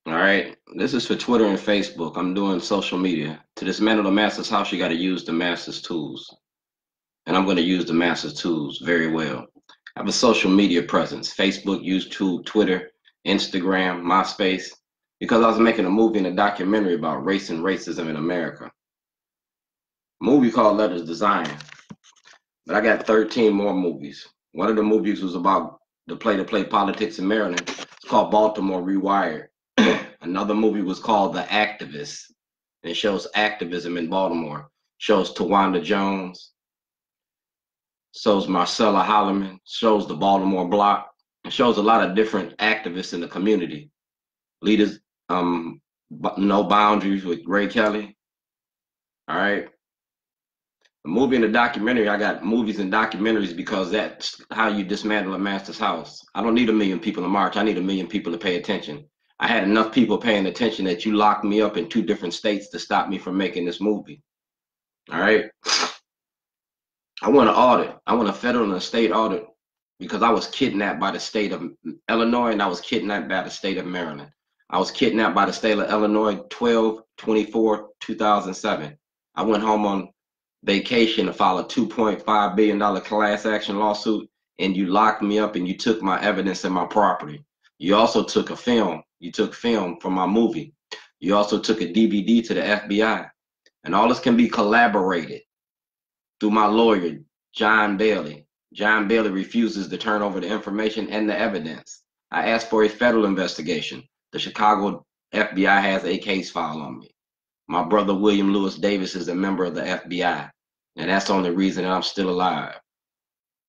All right, this is for Twitter and Facebook. I'm doing social media. To dismantle the master's house, you got to use the master's tools. And I'm going to use the master's tools very well. I have a social media presence: Facebook, YouTube, Twitter, Instagram, MySpace, because I was making a movie and a documentary about race and racism in America. A movie called Letters Design. But I got 13 more movies. One of the movies was about the play politics in Maryland. It's called Baltimore Rewired. Another movie was called The Activist. It shows activism in Baltimore. Shows Tawanda Jones. Shows Marcella Holloman. Shows the Baltimore Block. It shows a lot of different activists in the community. Leaders, No Boundaries with Ray Kelly. All right. A movie and a documentary. I got movies and documentaries because that's how you dismantle a master's house. I don't need 1 million people to march. I need 1 million people to pay attention. I had enough people paying attention that you locked me up in 2 different states to stop me from making this movie. All right. I want an audit. I want a federal and a state audit because I was kidnapped by the state of Illinois and I was kidnapped by the state of Maryland. I was kidnapped by the state of Illinois 12/24/2007. I went home on vacation to file a $2.5 billion class action lawsuit, and you locked me up and you took my evidence and my property. You also took a film. You took film from my movie. You also took a DVD to the FBI. And all this can be collaborated through my lawyer, John Bailey. John Bailey refuses to turn over the information and the evidence. I asked for a federal investigation. The Chicago FBI has a case file on me. My brother, William Lewis Davis, is a member of the FBI, and that's the only reason that I'm still alive.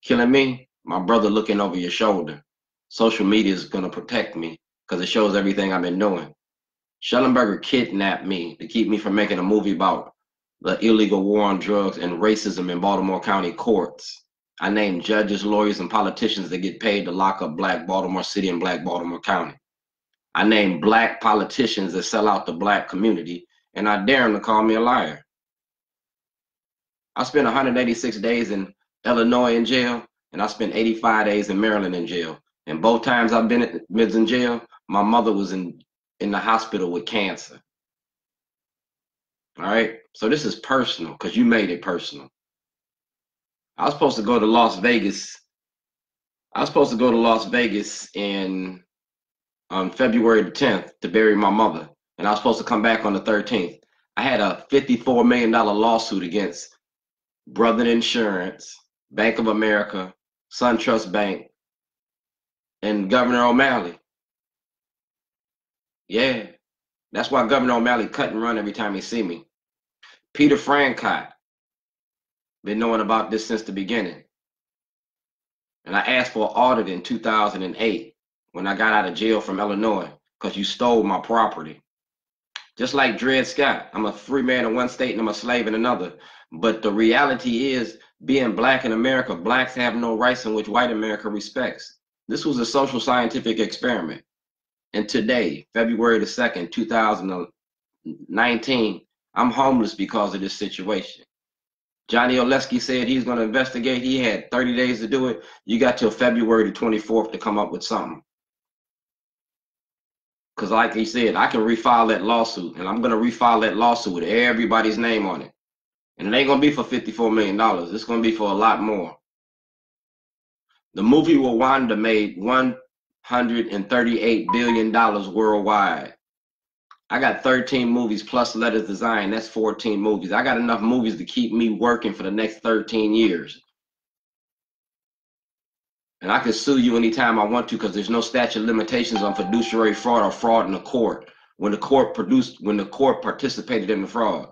Killing me, my brother looking over your shoulder. Social media is going to protect me because it shows everything I've been doing. Shellenberger kidnapped me to keep me from making a movie about the illegal war on drugs and racism in Baltimore County courts. I named judges, lawyers, and politicians that get paid to lock up Black Baltimore City and Black Baltimore County. I named Black politicians that sell out the Black community, and I dare him to call me a liar. I spent 186 days in Illinois in jail, and I spent 85 days in Maryland in jail. And both times I've been in jail, my mother was in the hospital with cancer. All right, so this is personal because you made it personal. I was supposed to go to Las Vegas. On February the 10th to bury my mother, and I was supposed to come back on the 13th. I had a $54 million lawsuit against Brother Insurance, Bank of America, SunTrust Bank, and Governor O'Malley. Yeah, that's why Governor O'Malley cut and run every time he see me. Peter Francott, been knowing about this since the beginning. And I asked for an audit in 2008 when I got out of jail from Illinois because you stole my property. Just like Dred Scott, I'm a free man in one state and I'm a slave in another. But the reality is, being Black in America, Blacks have no rights in which white America respects. This was a social scientific experiment. And today, February the 2nd, 2019, I'm homeless because of this situation. Johnny Oleski said he's going to investigate. He had 30 days to do it. You got till February the 24th to come up with something. Because like he said, I can refile that lawsuit, and I'm going to refile that lawsuit with everybody's name on it. And it ain't going to be for $54 million. It's going to be for a lot more. The movie Rwanda made $138 billion worldwide. I got 13 movies plus Letters Design. That's 14 movies. I got enough movies to keep me working for the next 13 years. And I can sue you anytime I want to because there's no statute of limitations on fiduciary fraud or fraud in the court when the court participated in the fraud.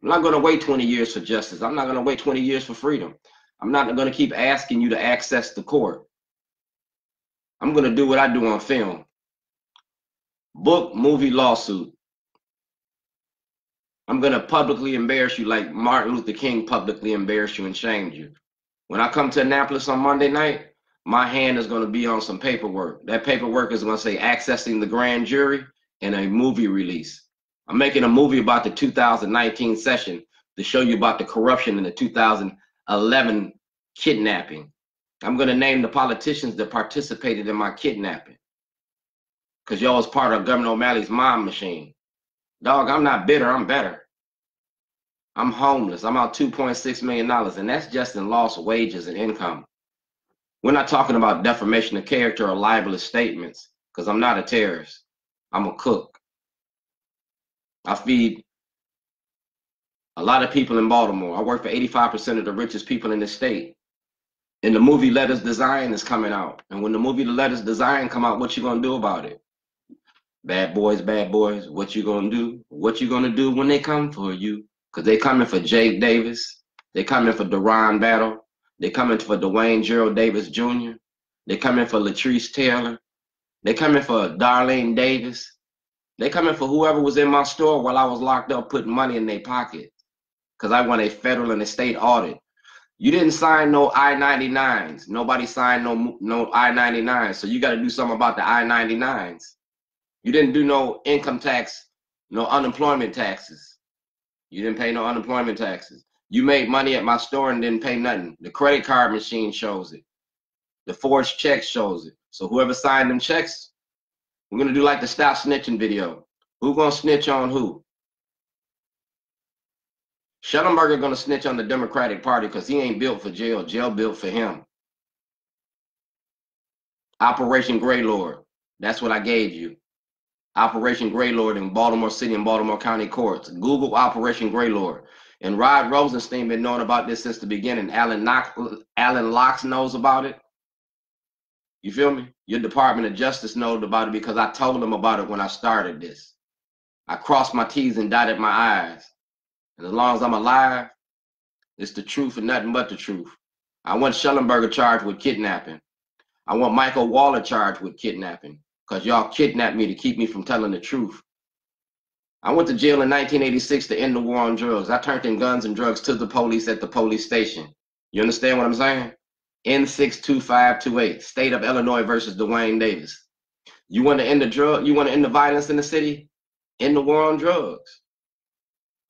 I'm not going to wait 20 years for justice. I'm not going to wait 20 years for freedom. I'm not going to keep asking you to access the court. I'm going to do what I do on film. Book, movie, lawsuit. I'm going to publicly embarrass you like Martin Luther King publicly embarrassed you and shamed you. When I come to Annapolis on Monday night, my hand is going to be on some paperwork. That paperwork is going to say accessing the grand jury and a movie release. I'm making a movie about the 2019 session to show you about the corruption in the 2011 kidnapping. I'm going to name the politicians that participated in my kidnapping. because y'all was part of Governor O'Malley's mob machine. Dog, I'm not bitter, I'm better. I'm homeless. I'm out $2.6 million, and that's just in lost wages and income. We're not talking about defamation of character or libelous statements, because I'm not a terrorist. I'm a cook. I feed a lot of people in Baltimore. I work for 85% of the richest people in this state. And the movie Letters Design is coming out. And when the movie The Letters Design come out, what you gonna do about it? Bad boys, what you gonna do? What you gonna do when they come for you? Because they coming for Jake Davis. They coming for Deron Battle. They coming for Dwayne Gerald Davis Jr. They coming for Latrice Taylor. They coming for Darlene Davis. They coming for whoever was in my store while I was locked up putting money in their pocket. Because I want a federal and a state audit. You didn't sign no I-99s. Nobody signed no I-99s. So you got to do something about the I-99s. You didn't do no income tax, no unemployment taxes. You didn't pay no unemployment taxes. You made money at my store and didn't pay nothing. The credit card machine shows it. The forged check shows it. So whoever signed them checks, we're going to do like the Stop Snitching video. Who going to snitch on who? Shellenberger going to snitch on the Democratic Party because he ain't built for jail. Jail built for him. Operation Greylord. That's what I gave you. Operation Greylord in Baltimore City and Baltimore County courts. Google Operation Greylord. And Rod Rosenstein been knowing about this since the beginning. Alan Locks knows about it. You feel me? Your Department of Justice knows about it because I told them about it when I started this. I crossed my T's and dotted my I's. And as long as I'm alive, it's the truth and nothing but the truth. I want Shellenberger charged with kidnapping. I want Michael Waller charged with kidnapping because y'all kidnapped me to keep me from telling the truth. I went to jail in 1986 to end the war on drugs. I turned in guns and drugs to the police at the police station. You understand what I'm saying? N62528, State of Illinois versus Dwayne Davis. You want to end the drug? You want to end the violence in the city? End the war on drugs.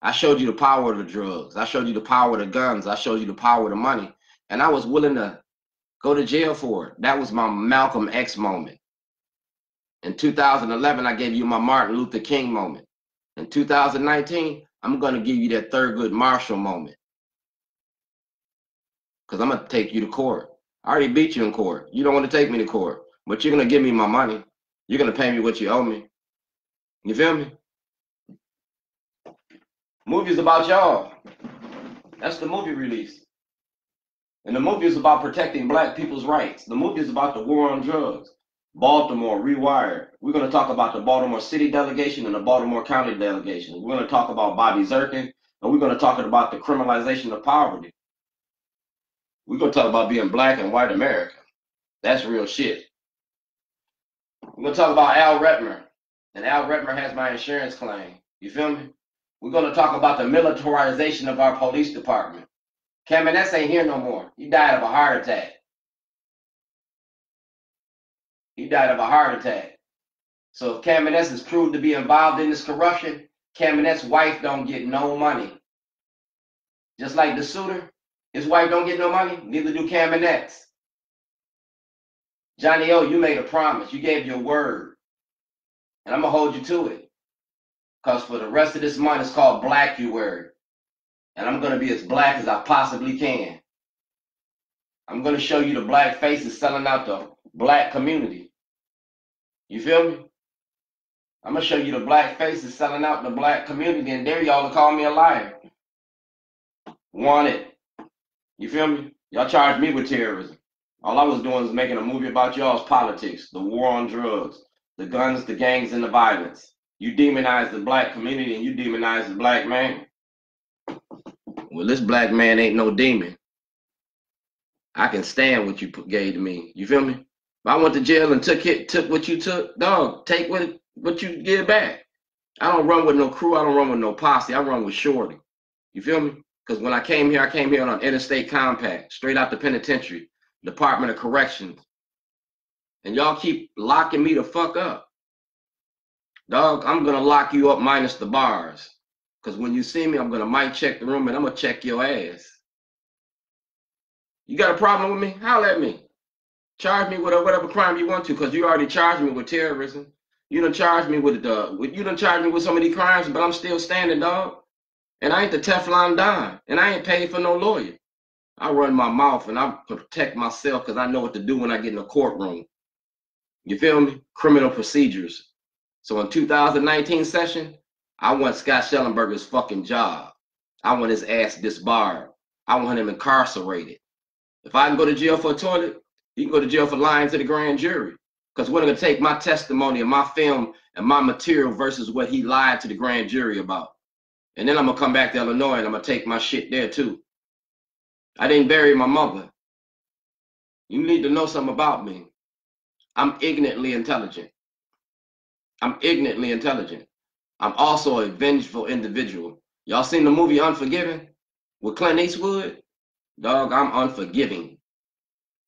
I showed you the power of the drugs. I showed you the power of the guns. I showed you the power of the money. And I was willing to go to jail for it. That was my Malcolm X moment. In 2011, I gave you my Martin Luther King moment. In 2019, I'm going to give you that Thurgood Marshall moment. Because I'm going to take you to court. I already beat you in court. You don't want to take me to court. But you're going to give me my money. You're going to pay me what you owe me. You feel me? Movie's about y'all. That's the movie release. And the movie is about protecting black people's rights. The movie is about the war on drugs. Baltimore Rewired. We're going to talk about the Baltimore City delegation and the Baltimore County delegation. We're going to talk about Bobby Zirkin, and we're going to talk about the criminalization of poverty. We're going to talk about being black and white America. That's real shit. We're going to talk about Al Redmer, and Al Redmer has my insurance claim. You feel me? We're going to talk about the militarization of our police department. Kamenetz ain't here no more. He died of a heart attack. He died of a heart attack. So if Kamenetz is proved to be involved in this corruption, Kamenetz's wife don't get no money. Just like the suitor, his wife don't get no money, neither do Kamenetz. Johnny O, you made a promise. You gave your word. And I'm going to hold you to it. Because for the rest of this month, it's called Black-You-Word. And I'm going to be as black as I possibly can. I'm going to show you the black faces selling out the black community. You feel me? I'm going to show you the black faces selling out the black community, and there y'all will call me a liar. Wanted. You feel me? Y'all charged me with terrorism. All I was doing was making a movie about y'all's politics, the war on drugs, the guns, the gangs, and the violence. You demonize the black community and you demonize the black man. Well, this black man ain't no demon. I can stand what you gave to me. You feel me? If I went to jail and took what you took, dog, take what you give back. I don't run with no crew. I don't run with no posse. I run with Shorty. You feel me? Because when I came here on an interstate compact, straight out the penitentiary, Department of Corrections. And y'all keep locking me the fuck up. Dog, I'm going to lock you up minus the bars. Because when you see me, I'm going to mic check the room and I'm going to check your ass. You got a problem with me? Holler at me. Charge me with whatever crime you want to, because you already charged me with terrorism. You done charged me with you done charged me with so many crimes, but I'm still standing, dog. And I ain't the Teflon Don, and I ain't paid for no lawyer. I run my mouth and I protect myself because I know what to do when I get in the courtroom. You feel me? Criminal procedures. So in 2019 session, I want Scott Shellenberger's fucking job. I want his ass disbarred. I want him incarcerated. If I can go to jail for a toilet, he can go to jail for lying to the grand jury. Because we're going to take my testimony and my film and my material versus what he lied to the grand jury about. And then I'm going to come back to Illinois and I'm going to take my shit there too. I didn't bury my mother. You need to know something about me. I'm ignorantly intelligent. I'm ignorantly intelligent. I'm also a vengeful individual. Y'all seen the movie Unforgiven with Clint Eastwood? Dog, I'm unforgiving.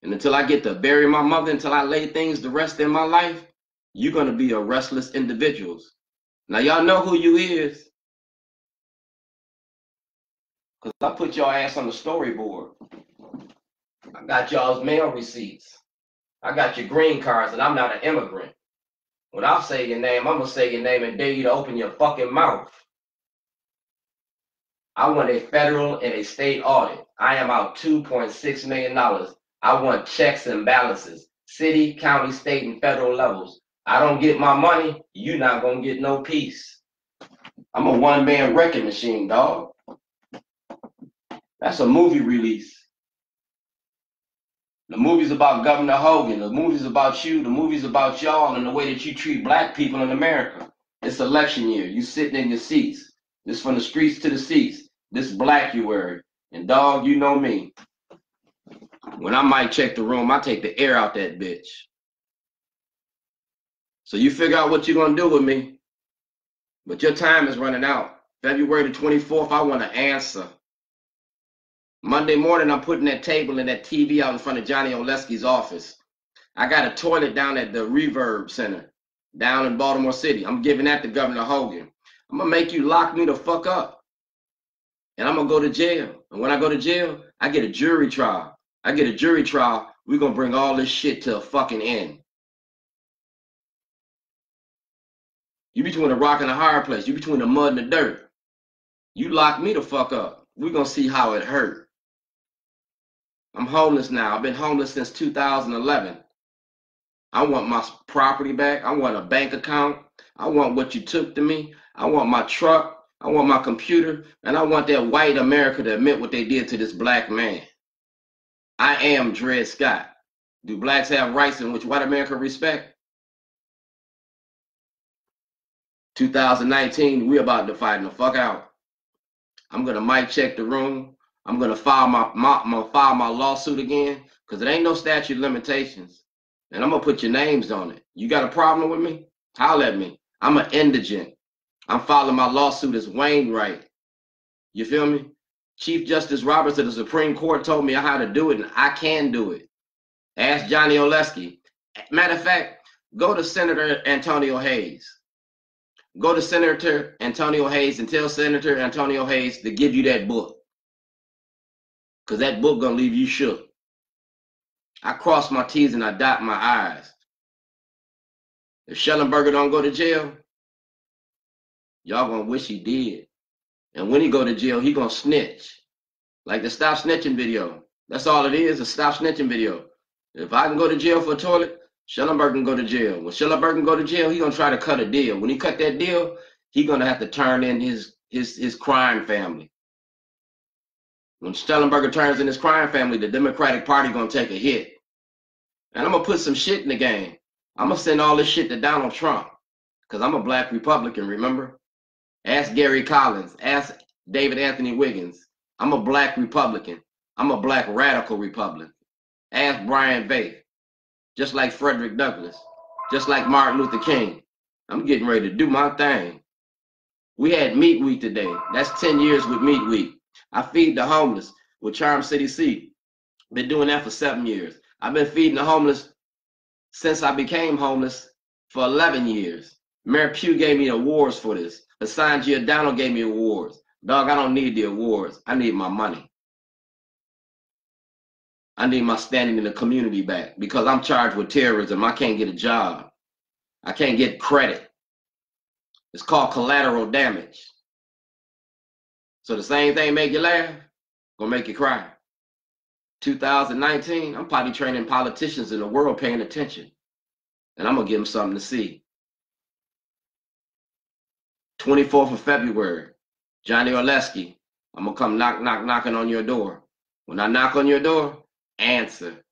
And until I get to bury my mother, until I lay things to rest in my life, you're going to be a restless individual. Now, y'all know who you is. Because I put your ass on the storyboard. I got y'all's mail receipts. I got your green cards, and I'm not an immigrant. When I say your name, I'm going to say your name and dare you to open your fucking mouth. I want a federal and a state audit. I am out $2.6 million. I want checks and balances. City, county, state, and federal levels. I don't get my money, you're not going to get no peace. I'm a one-man wrecking machine, dog. That's a movie release. The movie's about Governor Hogan. The movie's about you. The movie's about y'all and the way that you treat black people in America. It's election year. You sitting in your seats. This from the streets to the seats. This black you wear. And dog, you know me. When I might check the room, I take the air out that bitch. So you figure out what you're going to do with me. But your time is running out. February the 24th, I want to answer. Monday morning, I'm putting that table and that TV out in front of Johnny Oleski's office. I got a toilet down at the Reverb Center down in Baltimore City. I'm giving that to Governor Hogan. I'm going to make you lock me the fuck up. And I'm going to go to jail. And when I go to jail, I get a jury trial. I get a jury trial. We're going to bring all this shit to a fucking end. You between a rock and a hard place. You between the mud and the dirt. You lock me the fuck up. We're going to see how it hurt. I'm homeless now. I've been homeless since 2011. I want my property back. I want a bank account. I want what you took to me. I want my truck. I want my computer. And I want that white America to admit what they did to this black man. I am Dred Scott. Do blacks have rights in which white America respect? 2019, we about to fight the fuck out. I'm going to mic check the room. I'm going to file my lawsuit again because it ain't no statute of limitations. And I'm going to put your names on it. You got a problem with me? Holler at me. I'm an indigent. I'm filing my lawsuit as Wainwright. You feel me? Chief Justice Roberts of the Supreme Court told me how to do it, and I can do it. Ask Johnny Oleski. Matter of fact, go to Senator Antonio Hayes. Go to Senator Antonio Hayes and tell Senator Antonio Hayes to give you that book. Because that book going to leave you shook. I cross my T's and I dot my I's. If Shellenberger don't go to jail, y'all going to wish he did. And when he go to jail, he going to snitch. Like the Stop Snitching video. That's all it is, a Stop Snitching video. If I can go to jail for a toilet, Shellenberger can go to jail. When Shellenberger can go to jail, he going to try to cut a deal. When he cut that deal, he going to have to turn in his crime family. When Shellenberger turns in his crime family, the Democratic Party going to take a hit. And I'm going to put some shit in the game. I'm going to send all this shit to Donald Trump. Because I'm a black Republican, remember? Ask Gary Collins. Ask David Anthony Wiggins. I'm a black Republican. I'm a black radical Republican. Ask Brian Vaith. Just like Frederick Douglass. Just like Martin Luther King. I'm getting ready to do my thing. We had Meat Week today. That's 10 years with Meat Week. I feed the homeless with Charm City Seed. Been doing that for 7 years. I've been feeding the homeless since I became homeless for 11 years. Mayor Pugh gave me awards for this. Hassan Giordano gave me awards. Dog, I don't need the awards. I need my money. I need my standing in the community back because I'm charged with terrorism. I can't get a job. I can't get credit. It's called collateral damage. So the same thing make you laugh, gonna make you cry. 2019, I'm potty training politicians in the world paying attention. And I'm gonna give them something to see. 24th of February, Johnny Orlesky, I'm gonna come knocking on your door. When I knock on your door, answer.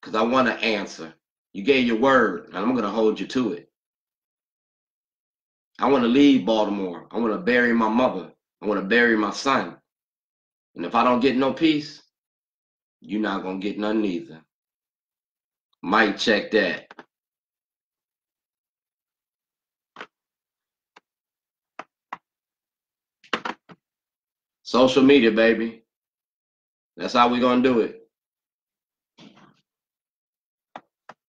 Because I want to answer. You gave your word, and I'm gonna hold you to it. I want to leave Baltimore. I want to bury my mother. I want to bury my son. And if I don't get no peace, you're not gonna get none either. Might check that. Social media, baby. That's how we gonna do it.